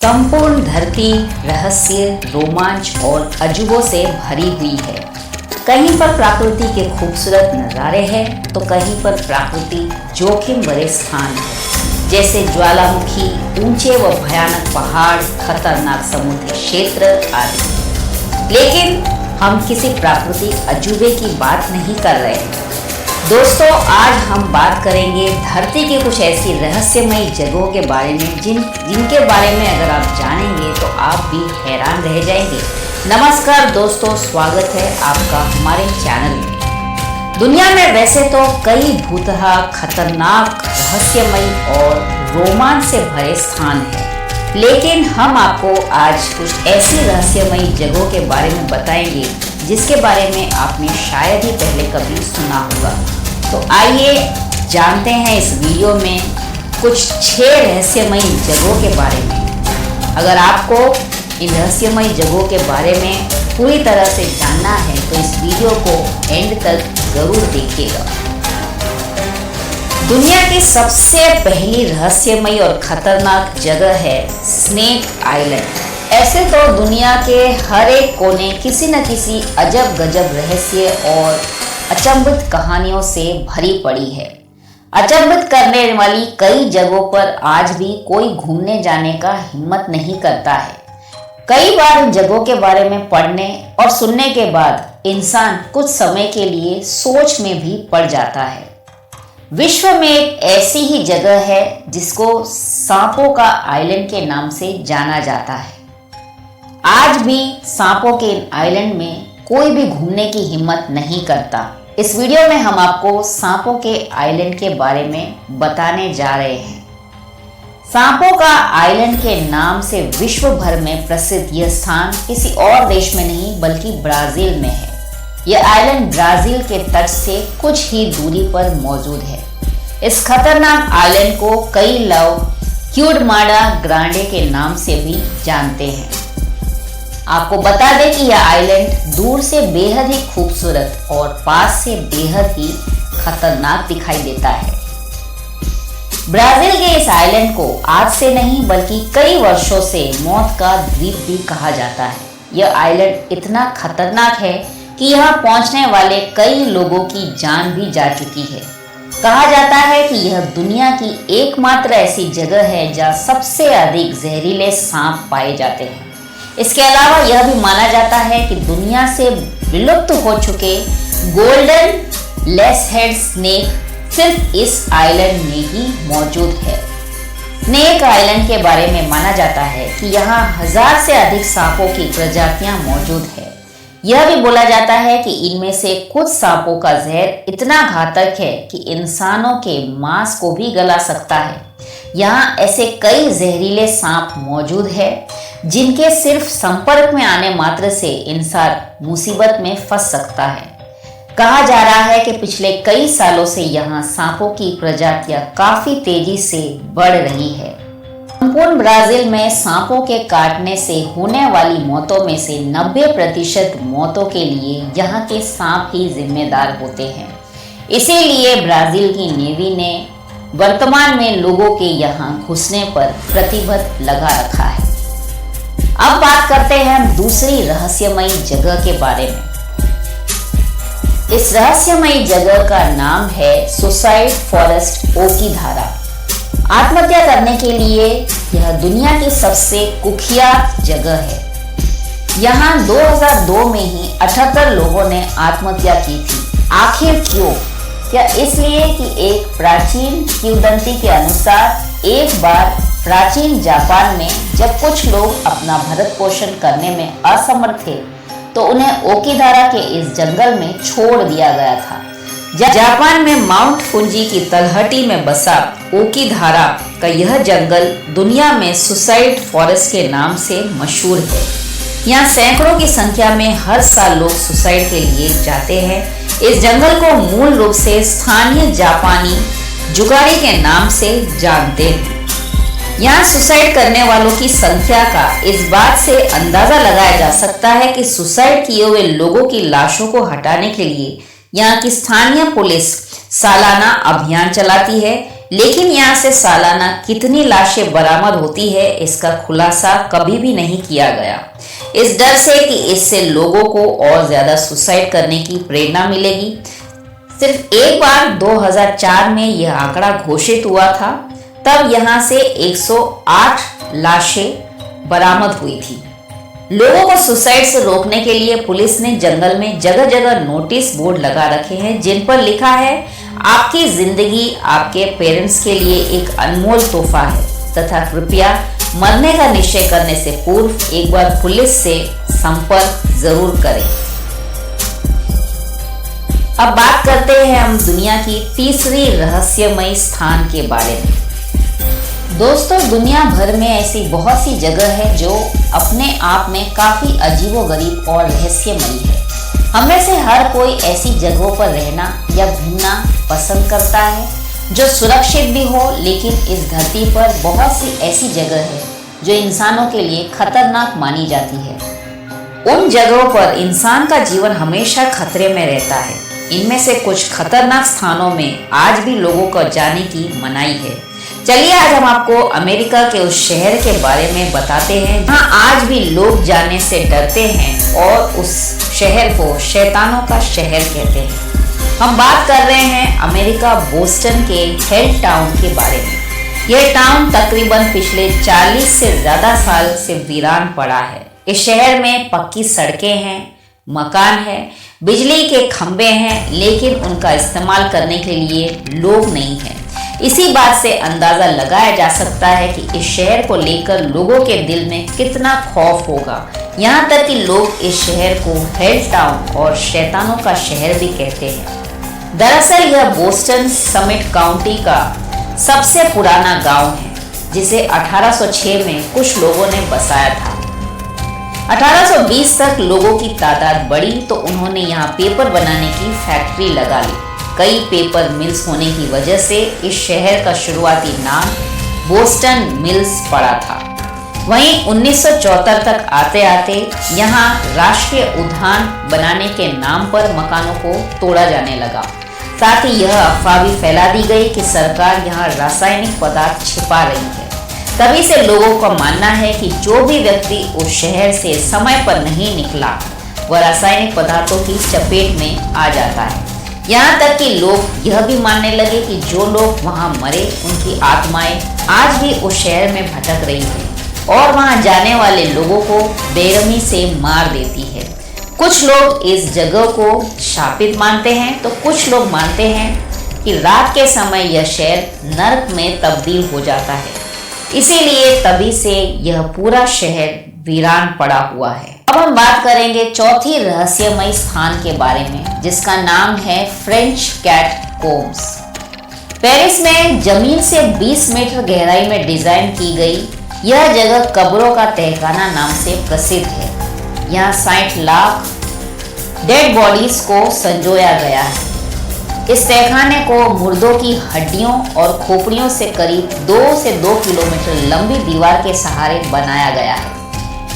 संपूर्ण धरती रहस्य, रोमांच और अजूबों से भरी हुई है। कहीं पर प्रकृति के खूबसूरत नज़ारे हैं तो कहीं पर प्रकृति जोखिम भरे स्थान है, जैसे ज्वालामुखी, ऊंचे व भयानक पहाड़, खतरनाक समुद्री क्षेत्र आदि। लेकिन हम किसी प्राकृतिक अजूबे की बात नहीं कर रहे हैं दोस्तों। आज हम बात करेंगे धरती के कुछ ऐसी रहस्यमयी जगहों के बारे में जिनके बारे में अगर आप जानेंगे तो आप भी हैरान रह जाएंगे। नमस्कार दोस्तों, स्वागत है आपका हमारे चैनल में। दुनिया में वैसे तो कई भूतहा, खतरनाक, रहस्यमयी और रोमांच से भरे स्थान हैं, लेकिन हम आपको आज कुछ ऐसी रहस्यमयी जगहों के बारे में बताएंगे जिसके बारे में आपने शायद ही पहले कभी सुना होगा। तो आइए जानते हैं इस वीडियो में कुछ 6 रहस्यमयी जगहों के बारे में। अगर आपको इन रहस्यमयी जगहों के बारे में पूरी तरह से जानना है तो इस वीडियो को एंड तक जरूर देखिएगा। दुनिया की सबसे पहली रहस्यमयी और खतरनाक जगह है स्नेक आइलैंड। ऐसे तो दुनिया के हर एक कोने किसी न किसी अजब गजब रहस्य और अचंभित कहानियों से भरी पड़ी है। अचंभित करने वाली कई जगहों पर आज भी कोई घूमने जाने का हिम्मत नहीं करता है। कई बार उन जगहों के बारे में पढ़ने और सुनने के बाद इंसान कुछ समय के लिए सोच में भी पड़ जाता है। विश्व में एक ऐसी ही जगह है जिसको सांपों का आइलैंड के नाम से जाना जाता है। आज भी सांपों के आइलैंड में कोई भी घूमने की हिम्मत नहीं करता। इस वीडियो में हम आपको सांपों के आइलैंड के बारे में बताने जा रहे हैं। सांपों का आइलैंड के नाम से विश्व भर में प्रसिद्ध यह स्थान किसी और देश में नहीं बल्कि ब्राजील में है। यह आइलैंड ब्राजील के तट से कुछ ही दूरी पर मौजूद है। इस खतरनाक आइलैंड को कई लोग क्यूडमाडा ग्रांडे के नाम से भी जानते हैं। आपको बता दें कि यह आइलैंड दूर से बेहद ही खूबसूरत और पास से बेहद ही खतरनाक दिखाई देता है। ब्राजील के इस आइलैंड को आज से नहीं बल्कि कई वर्षों से मौत का द्वीप भी कहा जाता है। यह आइलैंड इतना खतरनाक है कि यहाँ पहुंचने वाले कई लोगों की जान भी जा चुकी है। कहा जाता है कि यह दुनिया की एकमात्र ऐसी जगह है जहाँ सबसे अधिक जहरीले सांप पाए जाते हैं। इसके अलावा यह भी माना जाता है कि दुनिया से विलुप्त हो चुके गोल्डन लेस हेड स्नेक सिर्फ इस आइलैंड में ही मौजूद है। स्नेक आइलैंड के बारे में माना जाता है कि यहाँ 1000 से अधिक सांपों की प्रजातियां मौजूद है। यह भी बोला जाता है कि इनमें से कुछ सांपों का जहर इतना घातक है कि इंसानों के मांस को भी गला सकता है। यहाँ ऐसे कई जहरीले सांप मौजूद है जिनके सिर्फ संपर्क में आने मात्र से इंसान मुसीबत में फंस सकता है। कहा जा रहा है कि पिछले कई सालों से यहाँ सांपों की प्रजातियां काफी तेजी से बढ़ रही है। संपूर्ण ब्राजील में सांपों के काटने से होने वाली मौतों में से 90% मौतों के लिए यहाँ के सांप ही जिम्मेदार होते हैं। इसीलिए ब्राजील की नेवी ने वर्तमान में लोगों के यहाँ घुसने पर प्रतिबंध लगा रखा है। अब बात करते हैं हम दूसरी रहस्यमयी जगह के बारे में। इस रहस्यमयी जगह का नाम है सुसाइड फॉरेस्ट ओकीधारा। आत्महत्या करने के लिए यह दुनिया की सबसे कुख्यात जगह है। यहाँ 2002 में ही 78 लोगों ने आत्महत्या की थी। आखिर क्यों? क्या इसलिए कि एक प्राचीन किंवदंती के अनुसार एक बार प्राचीन जापान में जब कुछ लोग अपना भरण पोषण करने में असमर्थ थे तो उन्हें ओकीधारा के इस जंगल में छोड़ दिया गया था। जापान में माउंट फुजी की तलहटी में बसा ओकीधारा का यह जंगल दुनिया में सुसाइड फॉरेस्ट के नाम से मशहूर है। यहाँ सैकड़ों की संख्या में हर साल लोग सुसाइड के लिए जाते हैं। इस जंगल को मूल रूप से स्थानीय जापानी जुगारी के नाम से जानते हैं। यहाँ सुसाइड करने वालों की संख्या का इस बात से अंदाजा लगाया जा सकता है कि सुसाइड किए हुए लोगों की लाशों को हटाने के लिए यहाँ की स्थानीय पुलिस सालाना अभियान चलाती है। लेकिन यहाँ से सालाना कितनी लाशें बरामद होती है इसका खुलासा कभी भी नहीं किया गया, इस डर से कि इससे लोगों को और ज्यादा सुसाइड करने की प्रेरणा मिलेगी। सिर्फ एक बार 2004 में यह आंकड़ा घोषित हुआ था, तब यहाँ से 108 लाशें बरामद हुई थी। लोगों को सुसाइड से रोकने के लिए पुलिस ने जंगल में जगह जगह नोटिस बोर्ड लगा रखे हैं जिन पर लिखा है आपकी जिंदगी आपके पेरेंट्स के लिए एक अनमोल तोहफा है तथा कृपया मरने का निश्चय करने से पूर्व एक बार पुलिस से संपर्क जरूर करें। अब बात करते हैं हम दुनिया की तीसरी रहस्यमयी स्थान के बारे में। दोस्तों, दुनिया भर में ऐसी बहुत सी जगह है जो अपने आप में काफी अजीबोगरीब और रहस्यमयी है। हम में से हर कोई ऐसी जगहों पर रहना या घूमना पसंद करता है जो सुरक्षित भी हो, लेकिन इस धरती पर बहुत सी ऐसी जगह है जो इंसानों के लिए खतरनाक मानी जाती है। उन जगहों पर इंसान का जीवन हमेशा खतरे में रहता है। इनमें से कुछ खतरनाक स्थानों में आज भी लोगों को जाने की मनाही है। चलिए आज हम आपको अमेरिका के उस शहर के बारे में बताते हैं जहाँ आज भी लोग जाने से डरते हैं और उस शहर को शैतानों का शहर कहते हैं। हम बात कर रहे हैं अमेरिका बोस्टन के हेल टाउन के बारे में। यह टाउन तकरीबन पिछले 40 से ज्यादा साल से वीरान पड़ा है। इस शहर में पक्की सड़कें हैं, मकान है, बिजली के खंभे हैं, लेकिन उनका इस्तेमाल करने के लिए लोग नहीं हैं। इसी बात से अंदाजा लगाया जा सकता है कि इस शहर को लेकर लोगों के दिल में कितना खौफ होगा। यहाँ तक कि लोग इस शहर को हेल टाउन और शैतानों का शहर भी कहते हैं। दरअसल यह बोस्टन समिट काउंटी का सबसे पुराना गांव है, जिसे 1806 में कुछ लोगों ने बसाया था। 1820 तक लोगों की तादाद बढ़ी तो उन्होंने यहाँ पेपर बनाने की फैक्ट्री लगा ली। कई पेपर मिल्स होने की वजह से इस शहर का शुरुआती नाम बोस्टन मिल्स पड़ा था। वहीं 1974 तक आते आते यहाँ राष्ट्रीय उद्यान बनाने के नाम पर मकानों को तोड़ा जाने लगा। साथ ही यह अफवाह भी फैला दी गई कि सरकार यहाँ रासायनिक पदार्थ छिपा रही है। तभी से लोगों का मानना है कि जो भी व्यक्ति उस शहर से समय पर नहीं निकला वह रासायनिक पदार्थों की चपेट में आ जाता है। यहाँ तक कि लोग यह भी मानने लगे कि जो लोग वहाँ मरे उनकी आत्माएं आज भी उस शहर में भटक रही है और वहाँ जाने वाले लोगों को बेरहमी से मार देती है। कुछ लोग इस जगह को शापित मानते हैं तो कुछ लोग मानते हैं कि रात के समय यह शहर नर्क में तब्दील हो जाता है, इसीलिए तभी से यह पूरा शहर वीरान पड़ा हुआ है। अब हम बात करेंगे चौथी रहस्यमयी स्थान के बारे में, जिसका नाम है फ्रेंच कैटकोम्स। पेरिस में जमीन से 20 मीटर गहराई में डिजाइन की गई यह जगह कब्रों का तहखाना नाम से प्रसिद्ध है। यहाँ 60 लाख डेड बॉडीज को संजोया गया है। इस तहखाने को मुर्दों की हड्डियों और खोपड़ियों से करीब 2 से 2 किलोमीटर लंबी दीवार के सहारे बनाया गया है।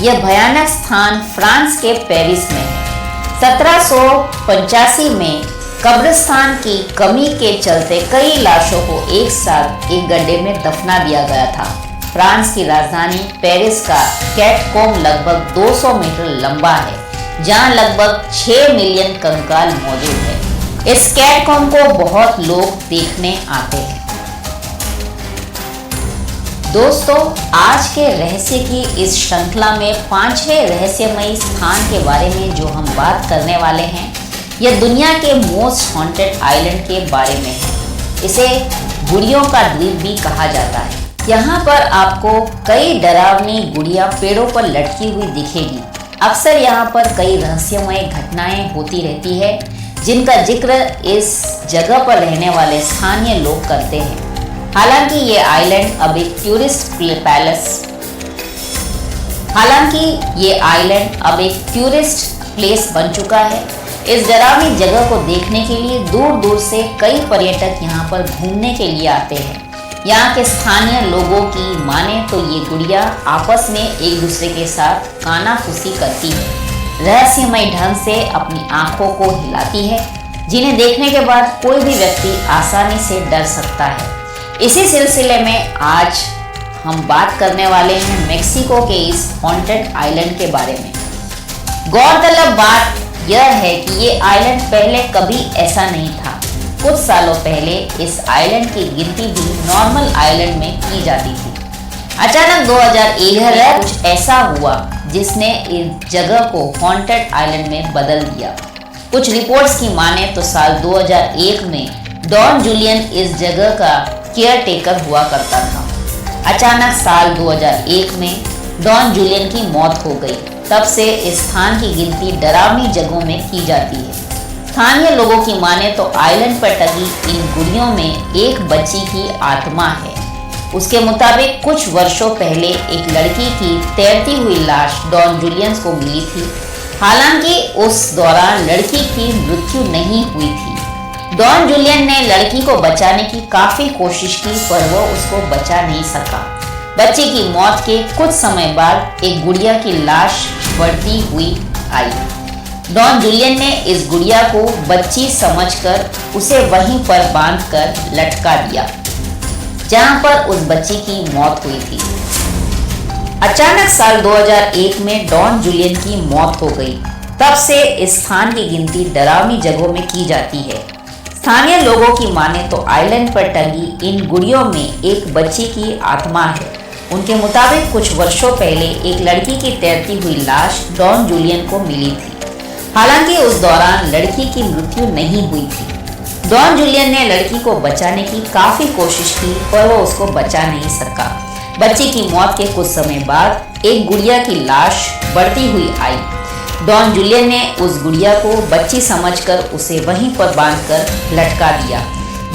यह भयानक स्थान फ्रांस के पेरिस में है। 1785 में कब्रिस्तान की कमी के चलते कई लाशों को एक साथ एक गड्ढे में दफना दिया गया था। फ्रांस की राजधानी पेरिस का कैटकोम लगभग 200 मीटर लंबा है, जहां लगभग 6 मिलियन कंकाल मौजूद है। इस कैटकोम को बहुत लोग देखने आते हैं। दोस्तों, आज के रहस्य की इस श्रृंखला में 5वें रहस्यमयी स्थान के बारे में जो हम बात करने वाले हैं, यह दुनिया के मोस्ट हॉन्टेड आइलैंड के बारे में है। इसे गुड़ियों का द्वीप भी कहा जाता है। यहाँ पर आपको कई डरावनी गुड़िया पेड़ों पर लटकी हुई दिखेगी। अक्सर यहाँ पर कई रहस्यमय घटनाएं होती रहती है, जिनका जिक्र इस जगह पर रहने वाले स्थानीय लोग करते हैं। हालांकि ये आइलैंड अब एक टूरिस्ट प्लेस बन चुका है। इस डरावनी जगह को देखने के लिए दूर दूर से कई पर्यटक यहाँ पर घूमने के लिए आते हैं। यहाँ के स्थानीय लोगों की माने तो ये गुड़िया आपस में एक दूसरे के साथ कानाफूसी करती है, रहस्यमय ढंग से अपनी आंखों को हिलाती है, जिन्हें देखने के बाद कोई भी व्यक्ति आसानी से डर सकता है। इसी सिलसिले में आज हम बात करने वाले हैं मेक्सिको के इस हॉन्टेड आइलैंड के बारे में। गौरतलब बात यह है कि ये आइलैंड पहले कभी ऐसा नहीं था। कुछ सालों पहले इस आइलैंड की गिनती भी नॉर्मल आइलैंड में की जाती थी। अचानक 2001 में कुछ ऐसा हुआ जिसने इस जगह को हॉन्टेड आइलैंड में बदल दिया। कुछ रिपोर्ट्स की माने तो साल 2001 में डॉन जुलियन इस जगह का केयर टेकर हुआ करता था। अचानक साल 2001 में डॉन जुलियन की मौत हो गई। तब से इस स्थान की गिनती डरावनी जगहों में की जाती है। स्थानीय लोगों की माने तो आइलैंड पर टंगी इन गुड़ियों में एक बच्ची की आत्मा है। उसके मुताबिक कुछ वर्षों पहले एक लड़की की तैरती हुई लाश डॉन जुलियन को मिली थी। हालांकि उस दौरान लड़की की मृत्यु नहीं हुई थी। डॉन जुलियन ने लड़की को बचाने की काफी कोशिश की पर वो उसको बचा नहीं सका। बच्ची की मौत के कुछ समय बाद एक गुड़िया की लाश बढ़ती हुई आई। डॉन जुलियन ने इस गुड़िया को बच्ची समझकर उसे वहीं पर बांधकर लटका दिया जहां पर उस बच्ची की मौत हुई थी। अचानक साल 2001 में डॉन जुलियन की मौत हो गई। तब से इस स्थान की गिनती डरावनी जगहों में की जाती है। स्थानीय लोगों की माने तो आइलैंड पर टंगी इन गुड़ियों में एक बच्ची की आत्मा है। उनके मुताबिक कुछ वर्षों पहले एक लड़की की तैरती हुई लाश डॉन जुलियन को मिली थी। हालांकि उस दौरान लड़की की मृत्यु नहीं हुई थी। डॉन जुलियन ने लड़की को बचाने की काफी कोशिश की पर वो उसको बचा नहीं सका। बच्ची की मौत के कुछ समय बाद एक गुड़िया की लाश बढ़ती हुई आई। डॉन जुलियन ने उस गुड़िया को बच्ची समझकर उसे वहीं पर बांधकर लटका दिया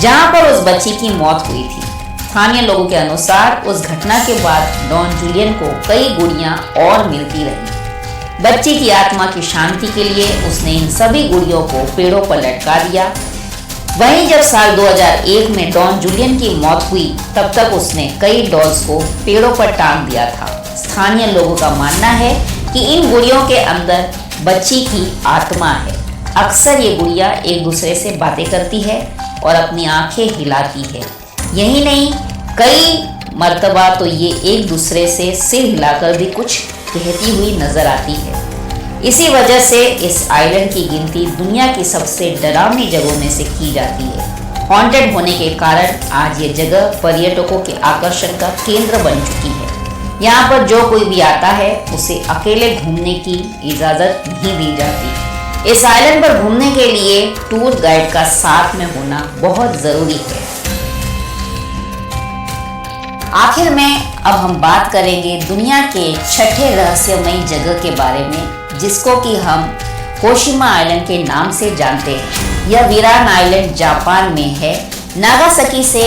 जहां पर उस बच्ची की मौत हुई थी। स्थानीय लोगों के अनुसार उस घटना के बाद डॉन जुलियन को कई गुड़ियां और मिलती रही। बच्ची की आत्मा की शांति के लिए उसने इन सभी गुड़ियों को पेड़ों पर लटका दिया। वहीं जब साल 2001 में डॉन जुलियन की मौत हुई तब तक उसने कई डॉल्स को पेड़ों पर टांग दिया था। स्थानीय लोगों का मानना है कि इन गुड़ियों के अंदर बच्ची की आत्मा है। अक्सर ये गुड़िया एक दूसरे से बातें करती है और अपनी आंखें हिलाती है। यही नहीं, कई मर्तबा तो ये एक दूसरे से सिर हिलाकर भी कुछ कहती हुई नजर आती है। इसी वजह से इस आइलैंड की गिनती दुनिया की सबसे डरावनी जगहों में से की जाती है। हॉन्टेड होने के कारण आज ये जगह पर्यटकों के आकर्षण का केंद्र बन चुकी है। यहाँ पर जो कोई भी आता है उसे अकेले घूमने की इजाज़त नहीं दी जाती। इस आइलैंड पर घूमने के लिए टूर गाइड का साथ में होना बहुत ज़रूरी है। आखिर में अब हम बात करेंगे दुनिया के छठे रहस्यमयी जगह के बारे में जिसको कि हम होशिमा आइलैंड के नाम से जानते हैं। यह वीरान आइलैंड जापान में है। नागासाकी से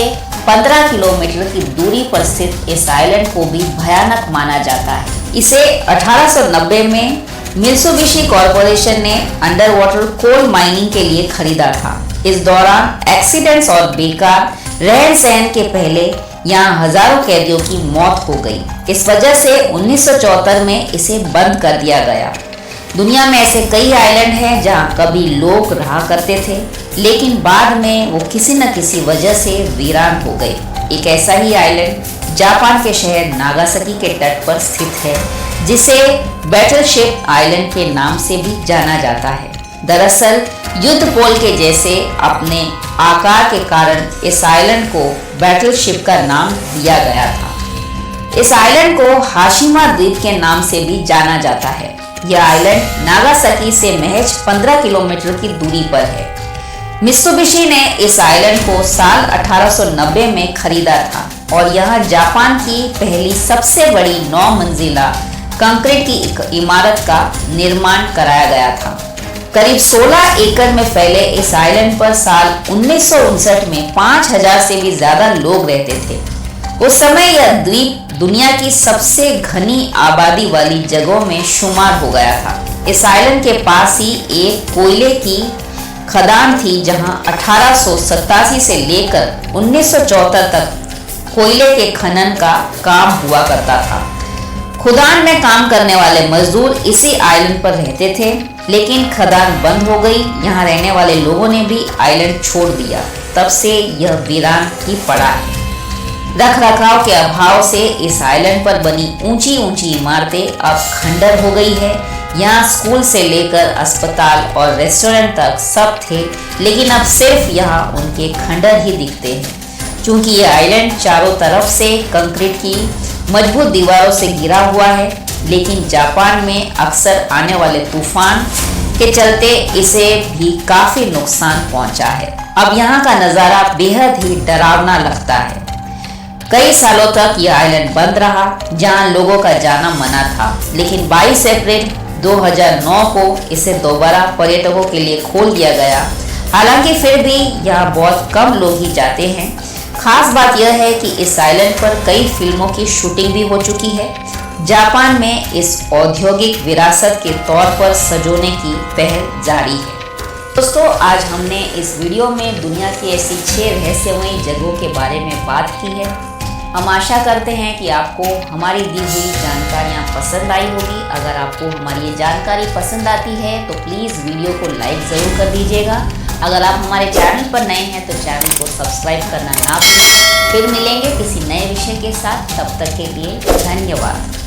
15 किलोमीटर की दूरी पर स्थित इस आइलैंड को भी भयानक माना जाता है। इसे 1890 में मित्सुबिशी कॉरपोरेशन ने अंडर वाटर कोल माइनिंग के लिए खरीदा था। इस दौरान एक्सीडेंट्स और बेकार रहन सहन के पहले यहाँ हजारों कैदियों की मौत हो गई। इस वजह से 1974 में इसे बंद कर दिया गया। दुनिया में ऐसे कई आइलैंड हैं जहाँ कभी लोग रहा करते थे लेकिन बाद में वो किसी न किसी वजह से वीरान हो गए। एक ऐसा ही आइलैंड जापान के शहर नागासाकी के तट पर स्थित है जिसे बैटलशिप आइलैंड के नाम से भी जाना जाता है। दरअसल युद्ध पोल के जैसे अपने आकार के कारण इस आइलैंड को बैटलशिप का नाम दिया गया था। इस आइलैंड को हाशिमा द्वीप के नाम से भी जाना जाता है। यह आइलैंड नागासाकी से महज 15 किलोमीटर की दूरी पर है। मित्सुबिशी ने इस आइलैंड को साल 1890 में खरीदा था और यह जापान की पहली सबसे बड़ी 9 मंजिला कंक्रीट की एक इमारत का निर्माण कराया गया था। करीब 16 एकड़ में फैले इस आइलैंड पर साल 1959 में 5000 से भी ज्यादा लोग रहते थे। उस समय यह द्वीप दुनिया की सबसे घनी आबादी वाली जगहों में शुमार हो गया था। इस आइलैंड के पास ही एक कोयले की खदान थी जहां 1887 से लेकर 1974 तक कोयले के खनन का काम हुआ करता था। खदान में काम करने वाले मजदूर इसी आइलैंड पर रहते थे, लेकिन खदान बंद हो गई। यहाँ रहने वाले लोगों ने भी आइलैंड छोड़ दिया। तब से यह वीरान ही पड़ा है। रख रखाव के अभाव से इस आइलैंड पर बनी ऊंची ऊंची इमारतें अब खंडर हो गई है। यहाँ स्कूल से लेकर अस्पताल और रेस्टोरेंट तक सब थे, लेकिन अब सिर्फ यहाँ उनके खंडर ही दिखते हैं। क्योंकि ये आइलैंड चारों तरफ से कंक्रीट की मजबूत दीवारों से घिरा हुआ है, लेकिन जापान में अक्सर आने वाले तूफान के चलते इसे भी काफी नुकसान पहुंचा है। अब यहाँ का नज़ारा बेहद ही डरावना लगता है। कई सालों तक यह आइलैंड बंद रहा, जहां लोगों का जाना मना था, लेकिन 22 अप्रैल 2009 को इसे दोबारा पर्यटकों के लिए खोल दिया गया। हालांकि फिर भी यहाँ बहुत कम लोग ही जाते हैं। खास बात यह है कि इस आइलैंड पर कई फिल्मों की शूटिंग भी हो चुकी है। जापान में इस औद्योगिक विरासत के तौर पर सजोने की पहल जारी है। दोस्तों, आज हमने इस वीडियो में दुनिया की ऐसी 6 रहस्यमयी जगहों के बारे में बात की है। हम आशा करते हैं कि आपको हमारी दी हुई जानकारियाँ पसंद आई होगी। अगर आपको हमारी ये जानकारी पसंद आती है तो प्लीज़ वीडियो को लाइक ज़रूर कर दीजिएगा। अगर आप हमारे चैनल पर नए हैं तो चैनल को सब्सक्राइब करना ना भूलें। फिर मिलेंगे किसी नए विषय के साथ, तब तक के लिए धन्यवाद।